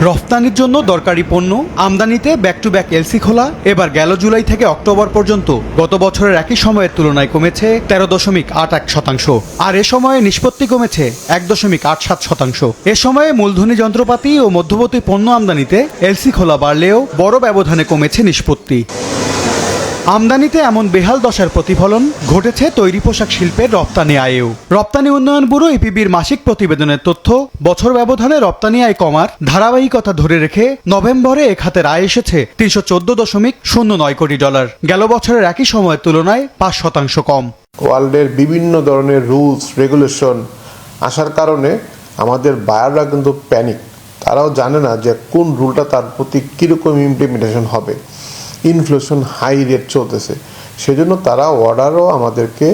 রফতানির জন্য দরকারি পণ্য আমদানিতে ব্যাক টু ব্যাক এলসি খোলা এবার গেল জুলাই থেকে অক্টোবর পর্যন্ত গত বছরের একই সময়ের তুলনায় কমেছে 13.81%। আর এ সময়ে নিষ্পত্তি কমেছে 1.87%। এ সময়ে মূলধনী যন্ত্রপাতি ও মধ্যবর্তী পণ্য আমদানিতে এলসি খোলা বাড়লেও বড় ব্যবধানে কমেছে নিষ্পত্তি। আমদানিতে এমন বেহাল দশার প্রতিফলন ঘটেছে তৈরি পোশাক শিল্পের রপ্তানি আয়েও। রপ্তানি উন্নয়ন ব্যুরো ইপিবির মাসিক প্রতিবেদনের তথ্য, বছর ব্যবধানে রপ্তানি আয় কমার ধারাবাহিকতা ধরে রেখে নভেম্বরে এ খাতের আয় এসেছে $314.09 কোটি। গেল বছরের একই সময়ের তুলনায় 5% কম। ওয়ার্ল্ডের বিভিন্ন ধরনের রুলস রেগুলেশন আসার কারণে আমাদের বায়াররা কিন্তু প্যানিক। তারাও জানে না যে কোন রুলটা তার প্রতি কীরকম ইমপ্লিমেন্টেশন হবে। ইনফ্লেশন হাই রেট চলতেছে, সেজন্য তারা অর্ডারও আমাদেরকে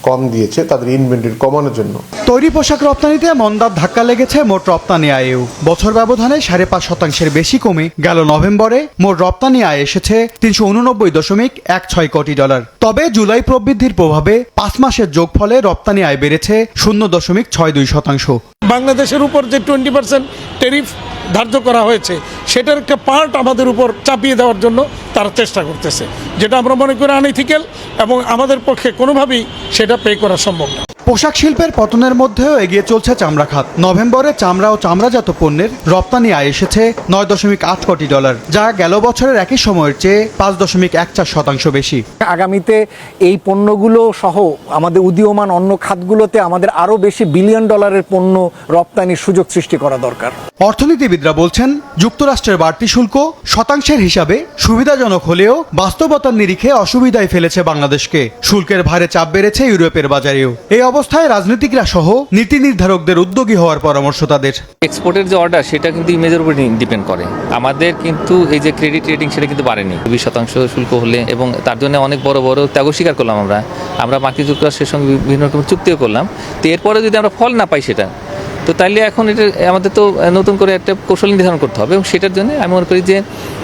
কম দিয়েছে তাদের ইনভেন্টরি কমানোর জন্য। তৈরি পোশাক রপ্তানিতে মন্দার ধাক্কা লেগেছে মোট রপ্তানি আয়েও। বছর ব্যবধানে 5.5% বেশি কমে গেল নভেম্বরে মোট রপ্তানি আয় এসেছে $389.16 কোটি। তবে জুলাই প্রবৃদ্ধির প্রভাবে 5 মাসের যোগফলে রপ্তানি আয় বেড়েছে 0.62%। বাংলাদেশের উপর যে 20% ট্যারিফ ধার্য করা হয়েছে সেটার একটা পার্ট আমাদের উপর চাপিয়ে দেওয়ার জন্য তারা চেষ্টা করতেছে, যেটা আমরা মনে করি আনইথিক্যাল এবং আমাদের পক্ষে কোনোভাবেই সেটা পে করা সম্ভব না। পোশাক শিল্পের পতনের মধ্যেও এগিয়ে চলছে চামড়া খাত। নভেম্বরে চামড়া ও চামড়াজাত পণ্যের রপ্তানি আয় এসেছে $9.8 কোটি, যা গেল বছরের একই সময়ের চেয়ে 5.14% বেশি। আগামীতে এই পণ্যগুলো সহ আমাদের উদীয়মান অন্য খাতগুলোতে আমাদের আরও বেশি $বিলিয়ন পণ্য রপ্তানির সুযোগ সৃষ্টি করা দরকার। অর্থনীতিবিদরা বলছেন, যুক্তরাষ্ট্রের বাড়তি শুল্ক শতাংশের হিসাবে সুবিধাজনক হলেও বাস্তবতার নিরিখে অসুবিধায় ফেলেছে বাংলাদেশকে। শুল্কের ভারে চাপ বেড়েছে ইউরোপের বাজারেও। এই অবস্থায় রাজনীতিকরা সহ নীতি নির্ধারকদের উদ্যোগী হওয়ার পরামর্শ তাদের। এক্সপোর্টের যে অর্ডার সেটা কিন্তু ইমেজের উপর ডিপেন্ড করে। আমাদের কিন্তু এই যে ক্রেডিট রেটিং সেটা কিন্তু বাড়েনি। 20% শুল্ক হলে এবং তার জন্য অনেক বড় বড় ত্যাগ স্বীকার করলাম আমরা মার্কিন যুক্তরাষ্ট্রের সঙ্গে বিভিন্ন রকম চুক্তিও করলাম। তো এরপরে যদি আমরা ফল না পাই সেটা, তো তাইলে এখন এটা আমাদের তো নতুন করে একটা কৌশল নির্ধারণ করতে হবে এবং সেটার জন্য আমি মনে করি যে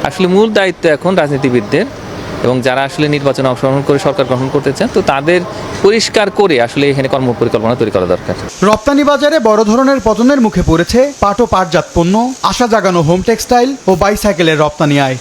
আসলে মূল দায়িত্ব এখন রাজনীতিবিদদের এবং যারা আসলে নির্বাচনে অংশগ্রহণ করে সরকার গঠন করতে চান, তো তাদের পরিষ্কার করে আসলে এখানে কর্মপরিকল্পনা তৈরি করা দরকার। রপ্তানি বাজারে বড় ধরনের পতনের মুখে পড়েছে পাট ও পাটজাত পণ্য, আশা জাগানো হোম টেক্সটাইল ও বাইসাইকেলের রপ্তানি আয়।